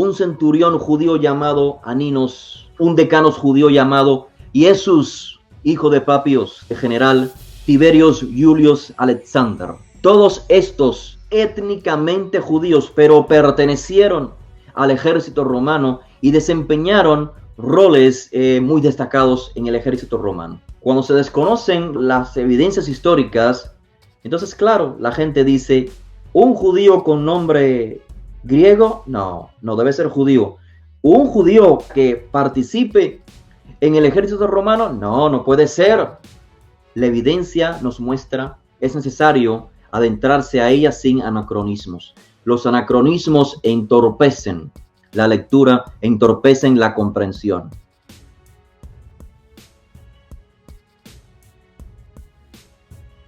un centurión judío llamado Aninos, un decano judío llamado Jesús, hijo de Papios, el general Tiberios Julius Alexander. Todos estos étnicamente judíos, pero pertenecieron al ejército romano y desempeñaron roles muy destacados en el ejército romano. Cuando se desconocen las evidencias históricas, entonces claro, la gente dice, ¿un judío con nombre griego? No debe ser judío. ¿Un judío que participe en el ejército romano? No puede ser. La evidencia nos muestra, es necesario adentrarse a ella sin anacronismos. Los anacronismos entorpecen la lectura, entorpecen la comprensión.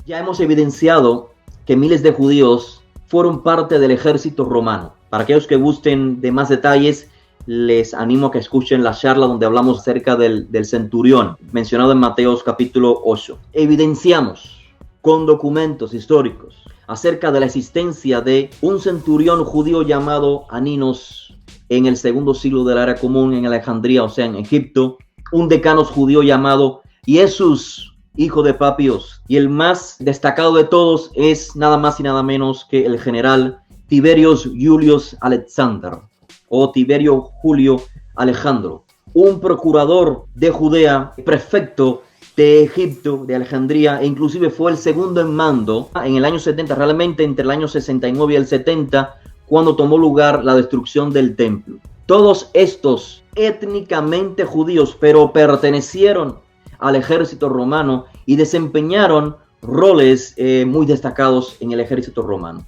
Ya hemos evidenciado que miles de judíos fueron parte del ejército romano. Para aquellos que gusten de más detalles, les animo a que escuchen la charla donde hablamos acerca del centurión, mencionado en Mateo capítulo 8. Evidenciamos con documentos históricos acerca de la existencia de un centurión judío llamado Aninos en el segundo siglo de la era común en Alejandría, o sea, en Egipto, un decano judío llamado Jesús, hijo de Papios, y el más destacado de todos es nada más y nada menos que el general Tiberios Julius Alexander, o Tiberio Julio Alejandro, un procurador de Judea, prefecto de Egipto, de Alejandría, e inclusive fue el segundo en mando en el año 70, realmente entre el año 69 y el 70, cuando tomó lugar la destrucción del templo. Todos estos étnicamente judíos, pero pertenecieron al ejército romano y desempeñaron roles muy destacados en el ejército romano.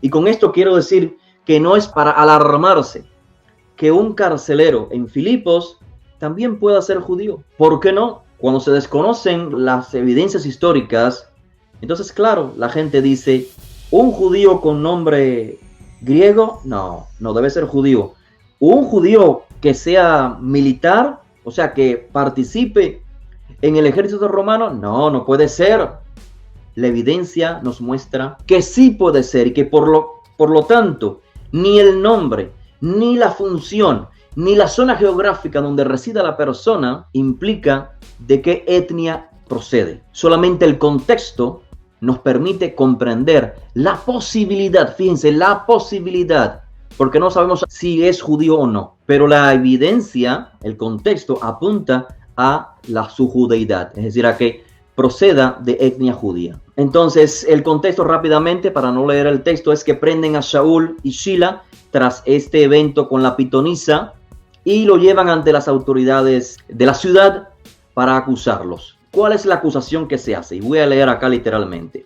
Y con esto quiero decir que no es para alarmarse que un carcelero en Filipos también pueda ser judío. ¿Por qué no? Cuando se desconocen las evidencias históricas, entonces claro, la gente dice, ¿un judío con nombre griego? No debe ser judío. ¿Un judío que sea militar? O sea, que participe en el ejército romano? No puede ser. La evidencia nos muestra que sí puede ser y que por lo tanto, ni el nombre, ni la función, ni la zona geográfica donde resida la persona implica de qué etnia procede. Solamente el contexto nos permite comprender la posibilidad, fíjense, la posibilidad, porque no sabemos si es judío o no, pero la evidencia, el contexto apunta a su judeidad, es decir, a que proceda de etnia judía. Entonces, el contexto rápidamente, para no leer el texto, es que prenden a Shaul y Shila tras este evento con la pitonisa y lo llevan ante las autoridades de la ciudad para acusarlos. ¿Cuál es la acusación que se hace? Y voy a leer acá literalmente.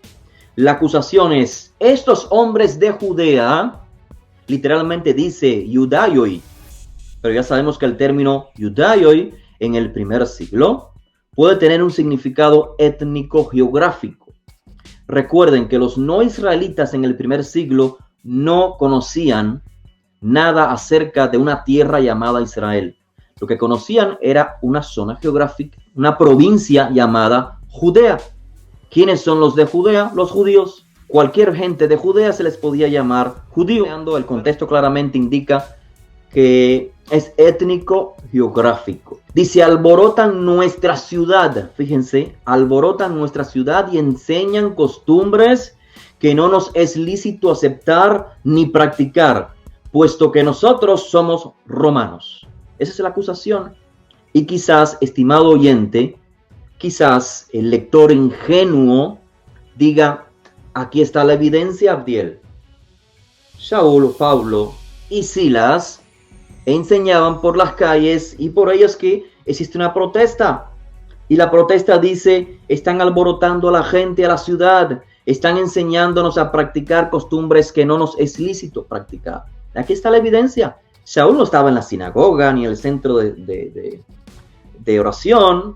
La acusación es, estos hombres de Judea, literalmente dice Judaioi, pero ya sabemos que el término Judaioi en el primer siglo puede tener un significado étnico geográfico. Recuerden que los no israelitas en el primer siglo no conocían nada acerca de una tierra llamada Israel. Lo que conocían era una zona geográfica, una provincia llamada Judea. ¿Quiénes son los de Judea? Los judíos. Cualquier gente de Judea se les podía llamar judío. El contexto claramente indica que es étnico geográfico. Dice, alborotan nuestra ciudad. Fíjense, alborotan nuestra ciudad y enseñan costumbres que no nos es lícito aceptar ni practicar, puesto que nosotros somos romanos. Esa es la acusación. Y quizás, estimado oyente, quizás el lector ingenuo diga, aquí está la evidencia, Abdiel. Shaul, Pablo y Silas enseñaban por las calles y por ellas que existe una protesta. Y la protesta dice, están alborotando a la gente, a la ciudad, están enseñándonos a practicar costumbres que no nos es lícito practicar. Aquí está la evidencia. Shaul no estaba en la sinagoga ni en el centro de oración.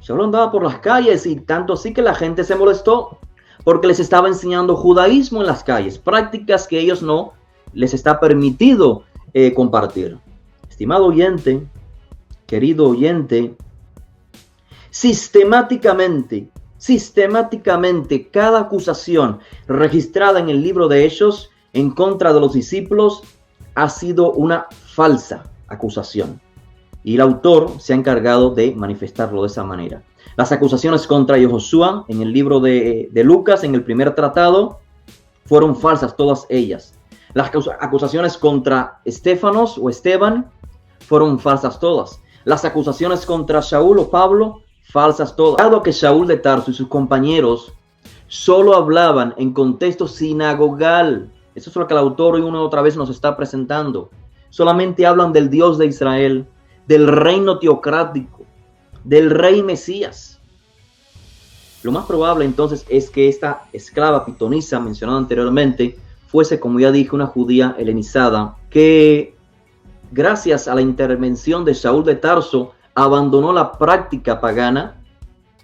Shaul andaba por las calles y tanto así que la gente se molestó porque les estaba enseñando judaísmo en las calles, prácticas que ellos no les está permitido compartir. Estimado oyente, querido oyente, sistemáticamente, cada acusación registrada en el libro de Hechos en contra de los discípulos ha sido una falsa acusación. Y el autor se ha encargado de manifestarlo de esa manera. Las acusaciones contra Yehoshua en el libro de Lucas, en el primer tratado, fueron falsas todas ellas. Las acusaciones contra Estefanos o Esteban fueron falsas todas. Las acusaciones contra Saúl o Pablo, falsas todas. Dado que Saúl de Tarso y sus compañeros solo hablaban en contexto sinagogal, eso es lo que el autor hoy una y otra vez nos está presentando. Solamente hablan del Dios de Israel, del reino teocrático, del rey Mesías. Lo más probable entonces es que esta esclava pitonisa mencionada anteriormente fuese, como ya dije, una judía helenizada que, gracias a la intervención de Saúl de Tarso, abandonó la práctica pagana,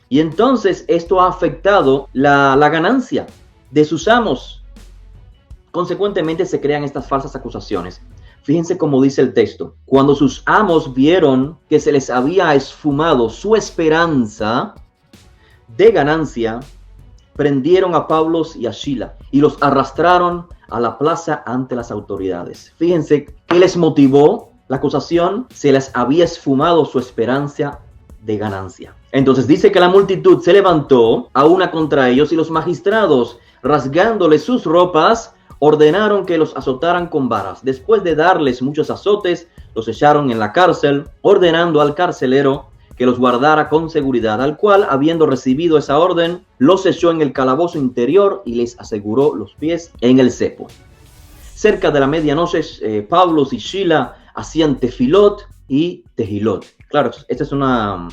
y entonces esto ha afectado la ganancia de sus amos. Consecuentemente se crean estas falsas acusaciones. Fíjense cómo dice el texto. Cuando sus amos vieron que se les había esfumado su esperanza de ganancia, prendieron a Pablo y a Sila y los arrastraron a la plaza ante las autoridades. Fíjense qué les motivó la acusación. Se les había esfumado su esperanza de ganancia. Entonces dice que la multitud se levantó a una contra ellos, y los magistrados, rasgándoles sus ropas, ordenaron que los azotaran con varas. Después de darles muchos azotes, los echaron en la cárcel, ordenando al carcelero que los guardara con seguridad, al cual, habiendo recibido esa orden, los echó en el calabozo interior y les aseguró los pies en el cepo. Cerca de la medianoche, Pablo y Sila hacían tefilot y tehilot. Claro, esta es una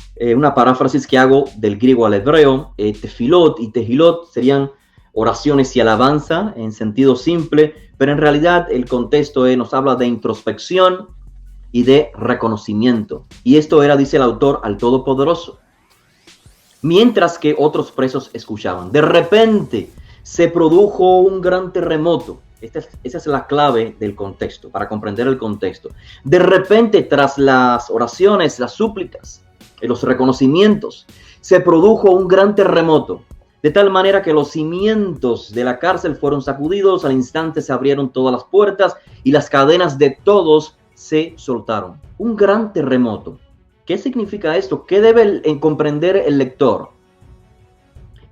paráfrasis que hago del griego al hebreo. Tefilot y tehilot serían oraciones y alabanza en sentido simple, pero en realidad el contexto nos habla de introspección y de reconocimiento. Y esto era, dice el autor, al Todopoderoso. Mientras que otros presos escuchaban. De repente se produjo un gran terremoto. Esa es la clave del contexto, para comprender el contexto. De repente, tras las oraciones, las súplicas, los reconocimientos, se produjo un gran terremoto. De tal manera que los cimientos de la cárcel fueron sacudidos, al instante se abrieron todas las puertas y las cadenas de todos se soltaron. Un gran terremoto. ¿Qué significa esto? ¿Qué debe comprender el lector?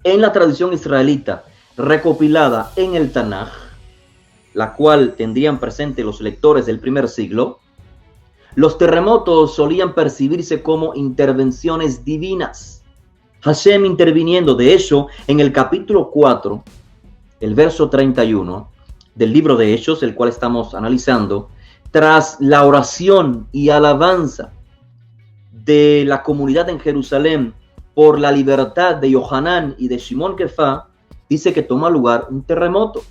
En la tradición israelita recopilada en el Tanaj, la cual tendrían presente los lectores del primer siglo, los terremotos solían percibirse como intervenciones divinas. Hashem interviniendo. De hecho, en el capítulo 4, el verso 31 del libro de Hechos, el cual estamos analizando, tras la oración y alabanza de la comunidad en Jerusalén por la libertad de Yohanan y de Shimon Kefa, dice que toma lugar un terremoto.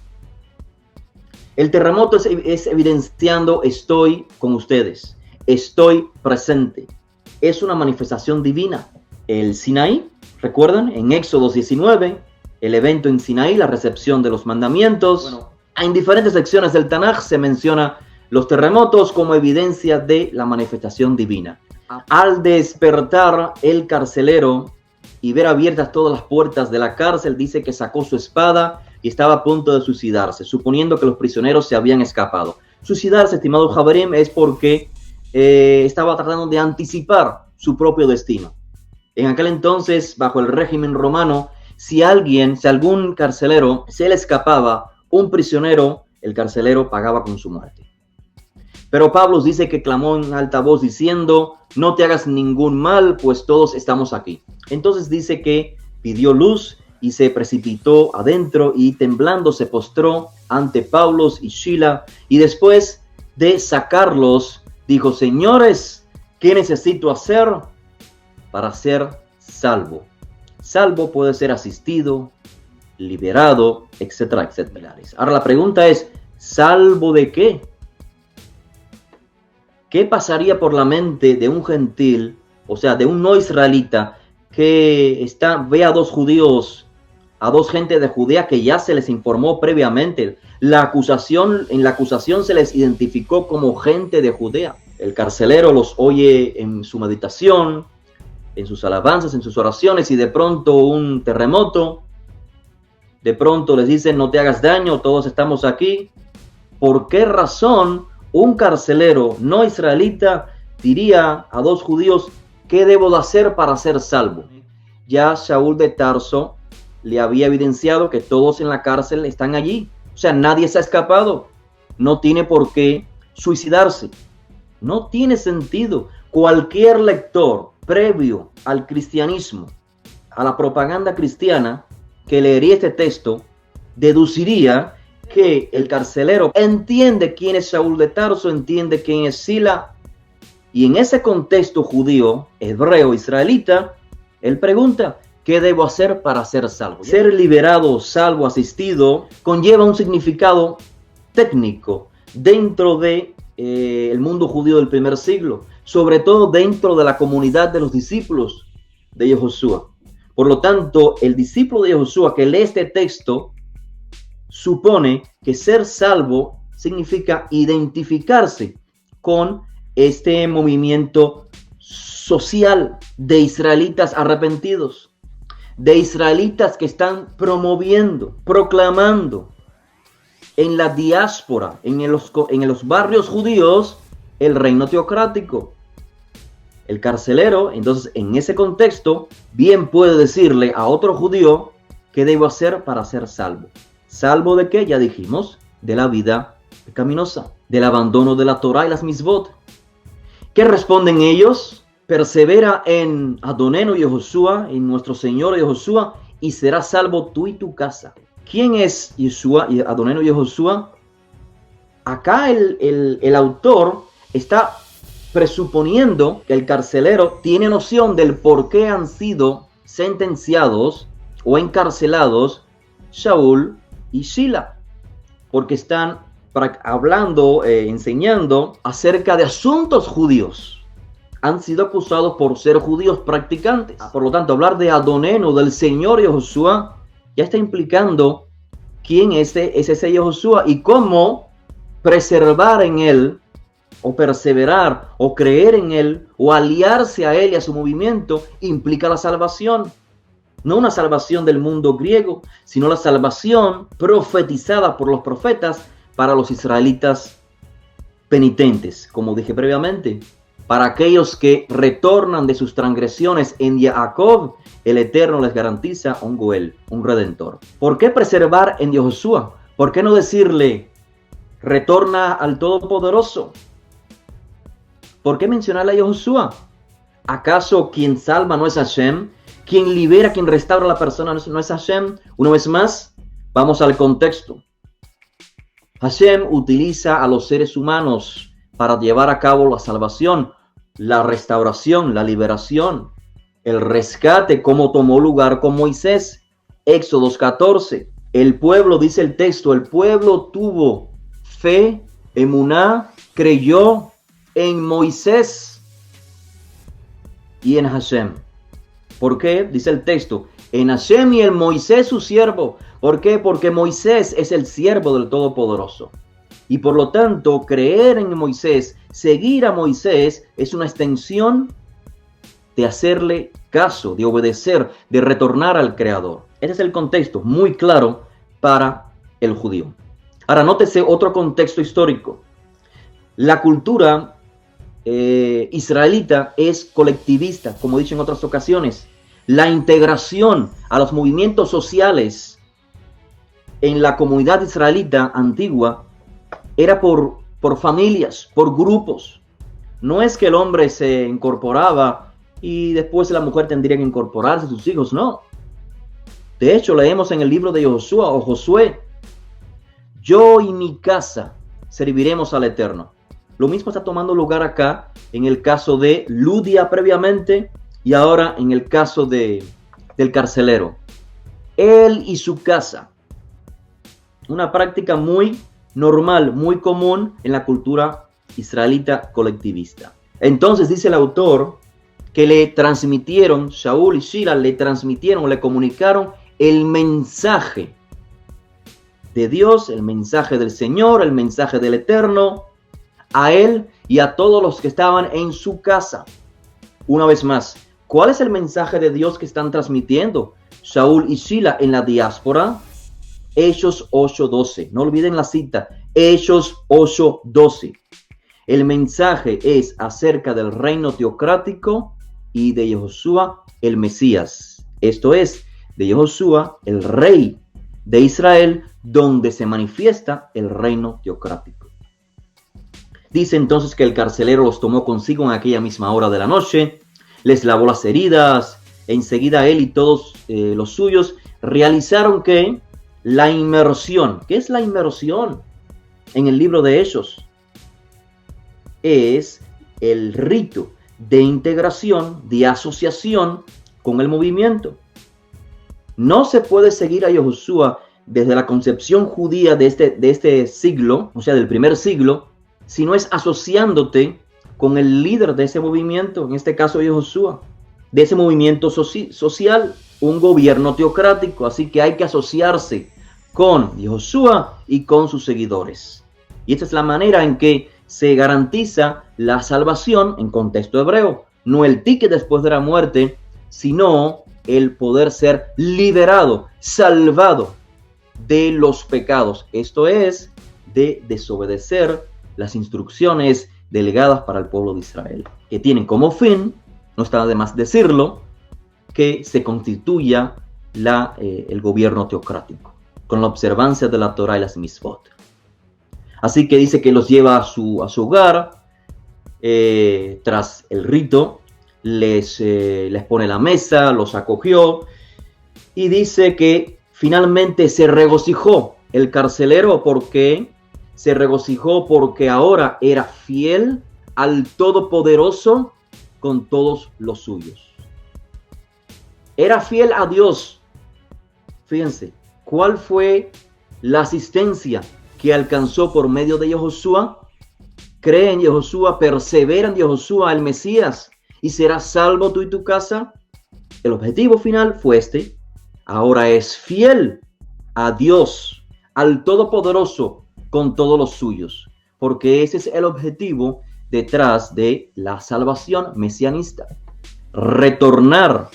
El terremoto es evidenciando: estoy con ustedes, estoy presente. Es una manifestación divina. El Sinaí, ¿recuerdan? En Éxodo 19, el evento en Sinaí, la recepción de los mandamientos. Bueno, en diferentes secciones del Tanaj se menciona los terremotos como evidencia de la manifestación divina. Al despertar el carcelero y ver abiertas todas las puertas de la cárcel, dice que sacó su espada y estaba a punto de suicidarse, suponiendo que los prisioneros se habían escapado. Suicidarse, estimado Javerim, es porque estaba tratando de anticipar su propio destino. En aquel entonces, bajo el régimen romano, si algún carcelero se le escapaba un prisionero, el carcelero pagaba con su muerte. Pero Pablo dice que clamó en alta voz diciendo: no te hagas ningún mal, pues todos estamos aquí. Entonces dice que pidió luz y se precipitó adentro y temblando se postró ante Pablo y Sila, y después de sacarlos dijo: señores, ¿qué necesito hacer para ser salvo? Salvo puede ser asistido, liberado, etcétera, etcétera. Ahora la pregunta es: ¿salvo de qué? ¿Qué pasaría por la mente de un gentil, o sea, de un no israelita, que ve a dos judíos, a dos gentes de Judea que ya se les informó previamente? En la acusación se les identificó como gente de Judea. El carcelero los oye en su meditación, en sus alabanzas, en sus oraciones, y de pronto un terremoto. De pronto les dicen: no te hagas daño, todos estamos aquí. ¿Por qué razón un carcelero no israelita diría a dos judíos: ¿qué debo de hacer para ser salvo? Ya Saúl de Tarso le había evidenciado que todos en la cárcel están allí. O sea, nadie se ha escapado. No tiene por qué suicidarse. No tiene sentido. Cualquier lector previo al cristianismo, a la propaganda cristiana, que leería este texto, deduciría que el carcelero entiende quién es Saúl de Tarso, entiende quién es Sila, y en ese contexto judío, hebreo, israelita, él pregunta: ¿qué debo hacer para ser salvo? Ser liberado, salvo, asistido, conlleva un significado técnico dentro de el mundo judío del primer siglo, sobre todo dentro de la comunidad de los discípulos de Yehoshua. Por lo tanto, el discípulo de Yehoshua que lee este texto supone que ser salvo significa identificarse con este movimiento social de israelitas arrepentidos, de israelitas que están promoviendo, proclamando en la diáspora, en los barrios judíos, el reino teocrático. El carcelero, entonces, en ese contexto, bien puede decirle a otro judío: ¿qué debo hacer para ser salvo? ¿Salvo de qué? Ya dijimos, de la vida pecaminosa, del abandono de la Torah y las misbot. ¿Qué responden ellos? Persevera en Adonenu Yehoshua, en nuestro Señor Yehoshua, y serás salvo tú y tu casa. ¿Quién es Yeshua y Adonenu Yehoshua? Acá el autor está presuponiendo que el carcelero tiene noción del por qué han sido sentenciados o encarcelados Saúl y Sila, porque están hablando, enseñando acerca de asuntos judíos. Han sido acusados por ser judíos practicantes. Por lo tanto, hablar de Adonenu, del Señor Yehoshua, ya está implicando quién es ese Yehoshua y cómo preservar en él, o perseverar, o creer en él, o aliarse a él y a su movimiento, implica la salvación. No una salvación del mundo griego, sino la salvación profetizada por los profetas para los israelitas penitentes, como dije previamente. Para aquellos que retornan de sus transgresiones en Jacob, el Eterno les garantiza un Goel, un Redentor. ¿Por qué preservar en Yehoshua? ¿Por qué no decirle: retorna al Todopoderoso? ¿Por qué mencionarle a Yehoshua? ¿Acaso quien salva no es Hashem? ¿Quien libera, quien restaura a la persona no es Hashem? Una vez más, vamos al contexto. Hashem utiliza a los seres humanos para llevar a cabo la salvación, la restauración, la liberación, el rescate, como tomó lugar con Moisés. Éxodo 14. El pueblo, dice el texto, el pueblo tuvo fe, emuná, creyó en Moisés y en Hashem. ¿Por qué? Dice el texto: en Hashem y en Moisés su siervo. ¿Por qué? Porque Moisés es el siervo del Todopoderoso. Y por lo tanto, creer en Moisés, seguir a Moisés, es una extensión de hacerle caso, de obedecer, de retornar al Creador. Ese es el contexto muy claro para el judío. Ahora, nótese otro contexto histórico. La cultura israelita es colectivista, como he dicho en otras ocasiones. La integración a los movimientos sociales en la comunidad israelita antigua era por familias, por grupos. No es que el hombre se incorporaba y después la mujer tendría que incorporarse a sus hijos, no. De hecho, leemos en el libro de Josué o Josué: yo y mi casa serviremos al Eterno. Lo mismo está tomando lugar acá en el caso de Ludia previamente y ahora en el caso del carcelero. Él y su casa. Una práctica muy normal, muy común en la cultura israelita colectivista. Entonces dice el autor que le transmitieron, Saúl y Sila le transmitieron, le comunicaron el mensaje de Dios, el mensaje del Señor, el mensaje del Eterno, a él y a todos los que estaban en su casa. Una vez más, ¿cuál es el mensaje de Dios que están transmitiendo Saúl y Sila en la diáspora? Hechos 8:12. No olviden la cita. Hechos 8:12. El mensaje es acerca del reino teocrático y de Yehoshua el Mesías. Esto es, de Yehoshua el rey de Israel, donde se manifiesta el reino teocrático. Dice entonces que el carcelero los tomó consigo en aquella misma hora de la noche, les lavó las heridas, e enseguida él y todos los suyos realizaron que la inmersión. ¿Qué es la inmersión? En el libro de Hechos es el rito de integración, de asociación con el movimiento. No se puede seguir a Yehoshua desde la concepción judía de este siglo, o sea, del primer siglo, si no es asociándote con el líder de ese movimiento, en este caso Yehoshua, de ese movimiento social, un gobierno teocrático. Así que hay que asociarse con Yehoshua y con sus seguidores. Y esta es la manera en que se garantiza la salvación en contexto hebreo. No el ticket después de la muerte, sino el poder ser liberado, salvado de los pecados. Esto es, de desobedecer las instrucciones delegadas para el pueblo de Israel, que tienen como fin, no está de más decirlo, que se constituya el gobierno teocrático, con la observancia de la Torah y las mitzvot. Así que dice que los lleva a su hogar, tras el rito, les pone la mesa, los acogió, y dice que finalmente se regocijó el carcelero. Porque se regocijó porque ahora era fiel al Todopoderoso con todos los suyos. Era fiel a Dios. Fíjense, ¿cuál fue la asistencia que alcanzó por medio de Yehoshua? Cree en Yehoshua, persevera en Yehoshua, el Mesías, y serás salvo tú y tu casa. El objetivo final fue este. Ahora es fiel a Dios, al Todopoderoso, con todos los suyos, porque ese es el objetivo detrás de la salvación mesianista. Retornar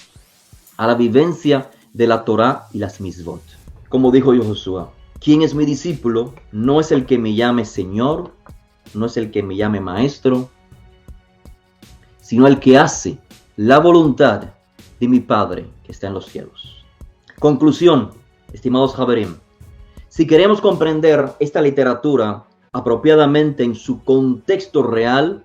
a la vivencia de la Torah y las mitzvot. Como dijo Yehoshua, ¿quién es mi discípulo? No es el que me llame Señor, no es el que me llame Maestro, sino el que hace la voluntad de mi Padre que está en los cielos. Conclusión, estimados Haverim. Si queremos comprender esta literatura apropiadamente en su contexto real,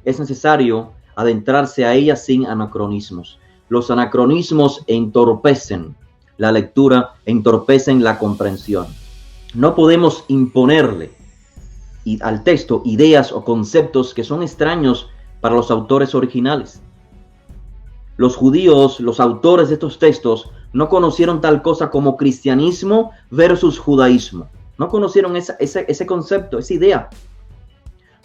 es necesario adentrarse a ella sin anacronismos. Los anacronismos entorpecen la lectura, entorpecen la comprensión. No podemos imponerle al texto ideas o conceptos que son extraños para los autores originales. Los judíos, los autores de estos textos, no conocieron tal cosa como cristianismo versus judaísmo. No conocieron ese concepto, esa idea.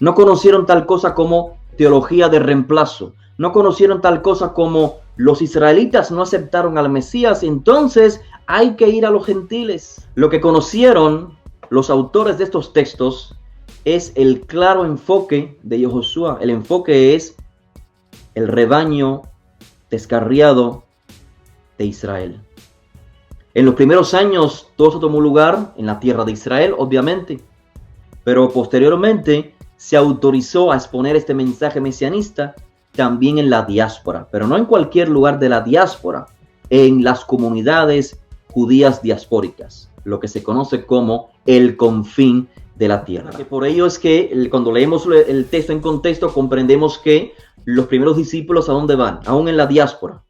No conocieron tal cosa como teología de reemplazo. No conocieron tal cosa como los israelitas no aceptaron al Mesías, entonces hay que ir a los gentiles. Lo que conocieron los autores de estos textos es el claro enfoque de Yehoshua. El enfoque es el rebaño descarriado de Israel. En los primeros años todo eso tomó lugar en la tierra de Israel, obviamente, pero posteriormente se autorizó a exponer este mensaje mesianista también en la diáspora, pero no en cualquier lugar de la diáspora, en las comunidades judías diaspóricas, lo que se conoce como el confín de la tierra. Por ello es que cuando leemos el texto en contexto comprendemos que los primeros discípulos ¿a dónde van? Aún en la diáspora.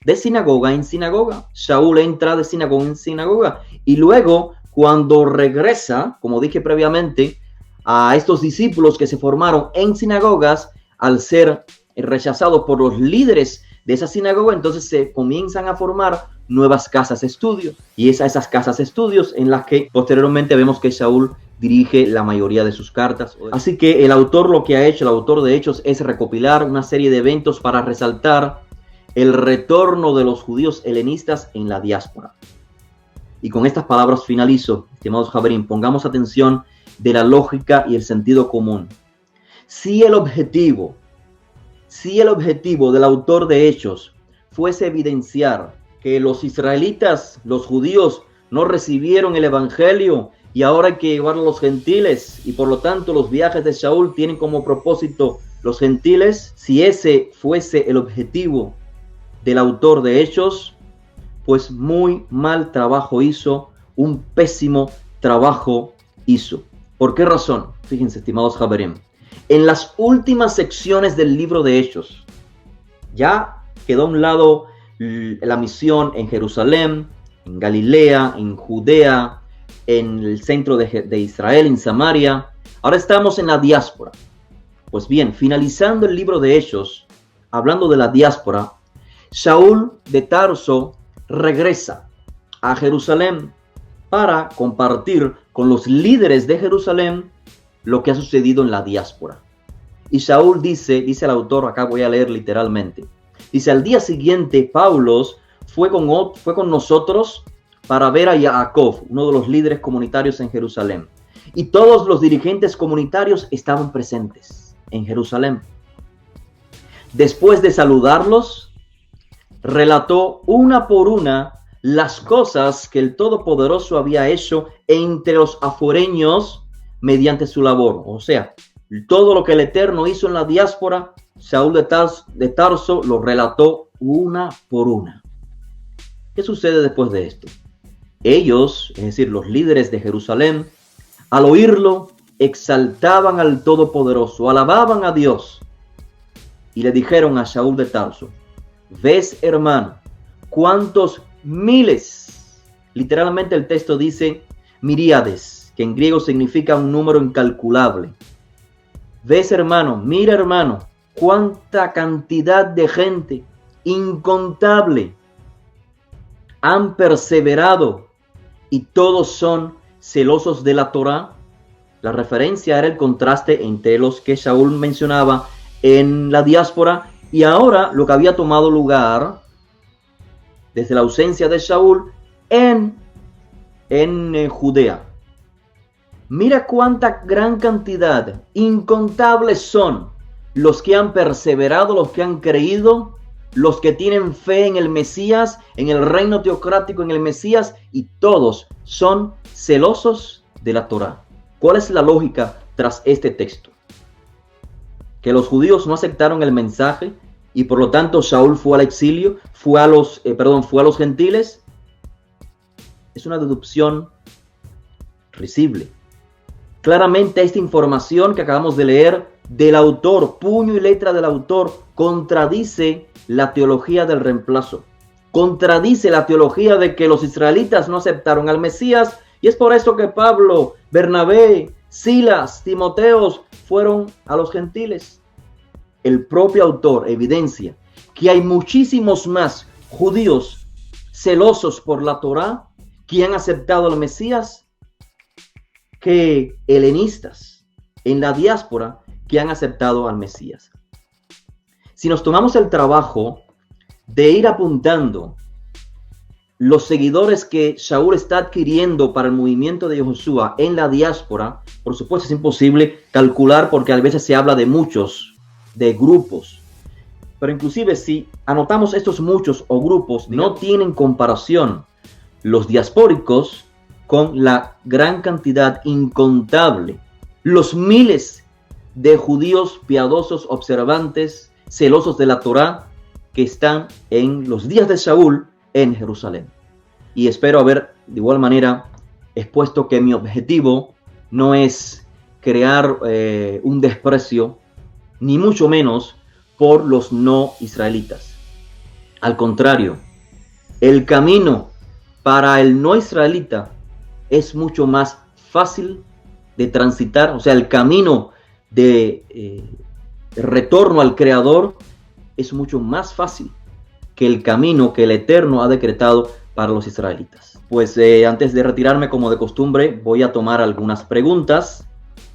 De sinagoga en sinagoga. Shaul entra de sinagoga en sinagoga. Y luego, cuando regresa, como dije previamente, a estos discípulos que se formaron en sinagogas, al ser rechazados por los líderes de esa sinagoga, entonces se comienzan a formar nuevas casas de estudio. Y es a esas casas de estudios en las que posteriormente vemos que Shaul dirige la mayoría de sus cartas. Así que el autor lo que ha hecho, el autor de Hechos, es recopilar una serie de eventos para resaltar el retorno de los judíos helenistas en la diáspora. Y con estas palabras finalizo, estimados Haverim, pongamos atención de la lógica y el sentido común. Si el objetivo del autor de Hechos fuese evidenciar que los israelitas, los judíos, no recibieron el evangelio y ahora hay que llevarlo a los gentiles, y por lo tanto los viajes de Saúl tienen como propósito los gentiles. Si ese fuese el objetivo del autor de Hechos, pues muy mal trabajo hizo, un pésimo trabajo hizo. ¿Por qué razón? Fíjense, estimados Javerim, en las últimas secciones del libro de Hechos, ya quedó a un lado la misión en Jerusalén, en Galilea, en Judea, en el centro de Israel, en Samaria. Ahora estamos en la diáspora. Pues bien, finalizando el libro de Hechos, hablando de la diáspora, Saúl de Tarso regresa a Jerusalén para compartir con los líderes de Jerusalén lo que ha sucedido en la diáspora. Y Saúl dice el autor, acá voy a leer literalmente, dice: al día siguiente Pablo fue con nosotros para ver a Jacob, uno de los líderes comunitarios en Jerusalén. Y todos los dirigentes comunitarios estaban presentes en Jerusalén. Después de saludarlos, relató una por una las cosas que el Todopoderoso había hecho entre los aforeños mediante su labor. O sea, todo lo que el Eterno hizo en la diáspora, Saúl de Tarso lo relató una por una. ¿Qué sucede después de esto? Ellos, es decir, los líderes de Jerusalén, al oírlo, exaltaban al Todopoderoso, alababan a Dios y le dijeron a Saúl de Tarso: ¿ves, hermano, cuántos miles? Literalmente el texto dice miríades, que en griego significa un número incalculable. ¿Ves, hermano? Mira, hermano, cuánta cantidad de gente incontable han perseverado y todos son celosos de la Torá. La referencia era el contraste entre los que Saúl mencionaba en la diáspora y ahora lo que había tomado lugar desde la ausencia de Saúl en Judea. Mira cuánta gran cantidad, incontables son los que han perseverado, los que han creído, los que tienen fe en el Mesías, en el reino teocrático, en el Mesías, y todos son celosos de la Torá. ¿Cuál es la lógica tras este texto? Que los judíos no aceptaron el mensaje y por lo tanto Saúl fue al exilio, fue a los gentiles. Es una deducción risible. Claramente esta información que acabamos de leer del autor, puño y letra del autor, contradice la teología del reemplazo. Contradice la teología de que los israelitas no aceptaron al Mesías y es por eso que Pablo, Bernabé, Silas, Timoteos fueron a los gentiles. El propio autor evidencia que hay muchísimos más judíos celosos por la Torá que han aceptado al Mesías que helenistas en la diáspora que han aceptado al Mesías. Si nos tomamos el trabajo de ir apuntando los seguidores que Saúl está adquiriendo para el movimiento de Josué en la diáspora, por supuesto es imposible calcular porque a veces se habla de muchos, de grupos. Pero inclusive si anotamos estos muchos o grupos, no tienen comparación los diaspóricos con la gran cantidad incontable, los miles de judíos piadosos, observantes, celosos de la Torá, que están en los días de Saúl en Jerusalén. Y espero haber de igual manera expuesto que mi objetivo no es crear un desprecio, ni mucho menos por los no israelitas. Al contrario, el camino para el no israelita es mucho más fácil de transitar, o sea, el camino de retorno al Creador es mucho más fácil que el camino que el Eterno ha decretado para los israelitas. Pues antes de retirarme, como de costumbre, voy a tomar algunas preguntas.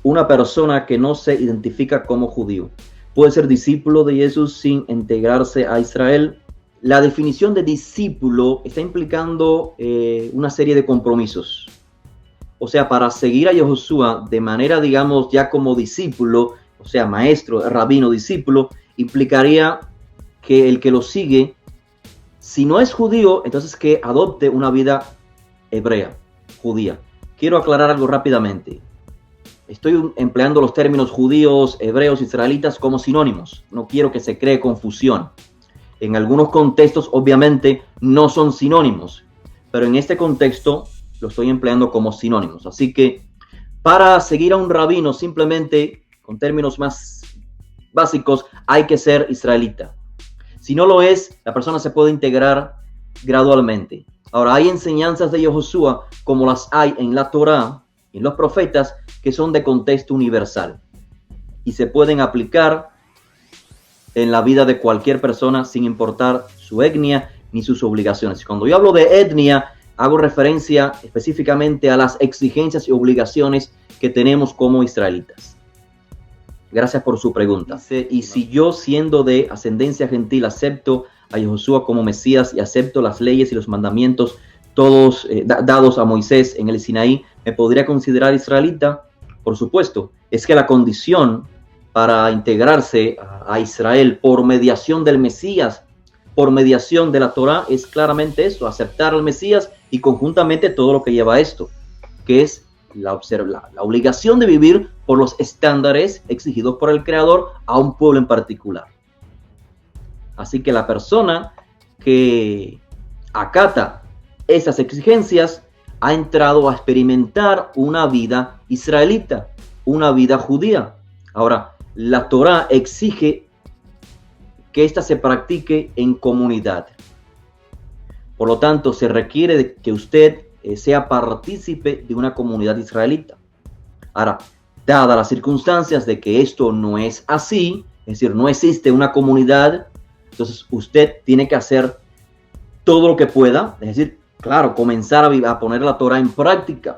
Una persona que no se identifica como judío, ¿puede ser discípulo de Jesús sin integrarse a Israel? La definición de discípulo está implicando una serie de compromisos. O sea, para seguir a Yahushua de manera, digamos, ya como discípulo, o sea, maestro, rabino, discípulo, implicaría que el que lo sigue, si no es judío, entonces que adopte una vida hebrea, judía. Quiero aclarar algo rápidamente. Estoy empleando los términos judíos, hebreos, israelitas como sinónimos. No quiero que se cree confusión. En algunos contextos, obviamente, no son sinónimos, pero en este contexto lo estoy empleando como sinónimos. Así que para seguir a un rabino, simplemente, con términos más básicos, hay que ser israelita. Si no lo es, la persona se puede integrar gradualmente. Ahora, hay enseñanzas de Yehoshua, como las hay en la Torá y en los profetas, que son de contexto universal y se pueden aplicar en la vida de cualquier persona sin importar su etnia ni sus obligaciones. Cuando yo hablo de etnia, hago referencia específicamente a las exigencias y obligaciones que tenemos como israelitas. Gracias por su pregunta. Dice, y si yo, siendo de ascendencia gentil, acepto a Yehoshua como Mesías y acepto las leyes y los mandamientos todos dados a Moisés en el Sinaí, ¿me podría considerar israelita? Por supuesto. Es que la condición para integrarse a Israel por mediación del Mesías, por mediación de la Torá, es claramente eso, aceptar al Mesías y conjuntamente todo lo que lleva a esto, que es la obligación de vivir por los estándares exigidos por el Creador a un pueblo en particular. Así que la persona que acata esas exigencias ha entrado a experimentar una vida israelita, una vida judía. Ahora, la Torá exige que ésta se practique en comunidad. Por lo tanto, se requiere de que usted sea partícipe de una comunidad israelita. Ahora, dadas las circunstancias de que esto no es así, es decir, no existe una comunidad, entonces usted tiene que hacer todo lo que pueda, es decir, claro, comenzar a poner la Torá en práctica,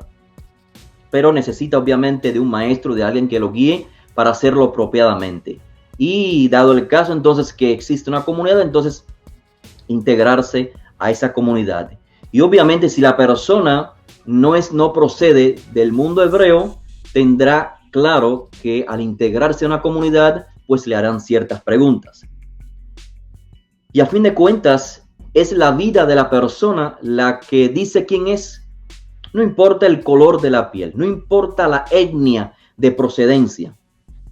pero necesita obviamente de un maestro, de alguien que lo guíe para hacerlo apropiadamente. Y dado el caso entonces que existe una comunidad, entonces integrarse a esa comunidad. Y obviamente si la persona no procede del mundo hebreo, tendrá claro que al integrarse a una comunidad, pues le harán ciertas preguntas. Y a fin de cuentas, es la vida de la persona la que dice quién es. No importa el color de la piel, no importa la etnia de procedencia.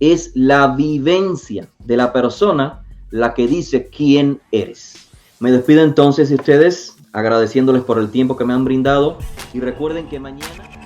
Es la vivencia de la persona la que dice quién eres. Me despido entonces de ustedes, agradeciéndoles por el tiempo que me han brindado. Y recuerden que mañana...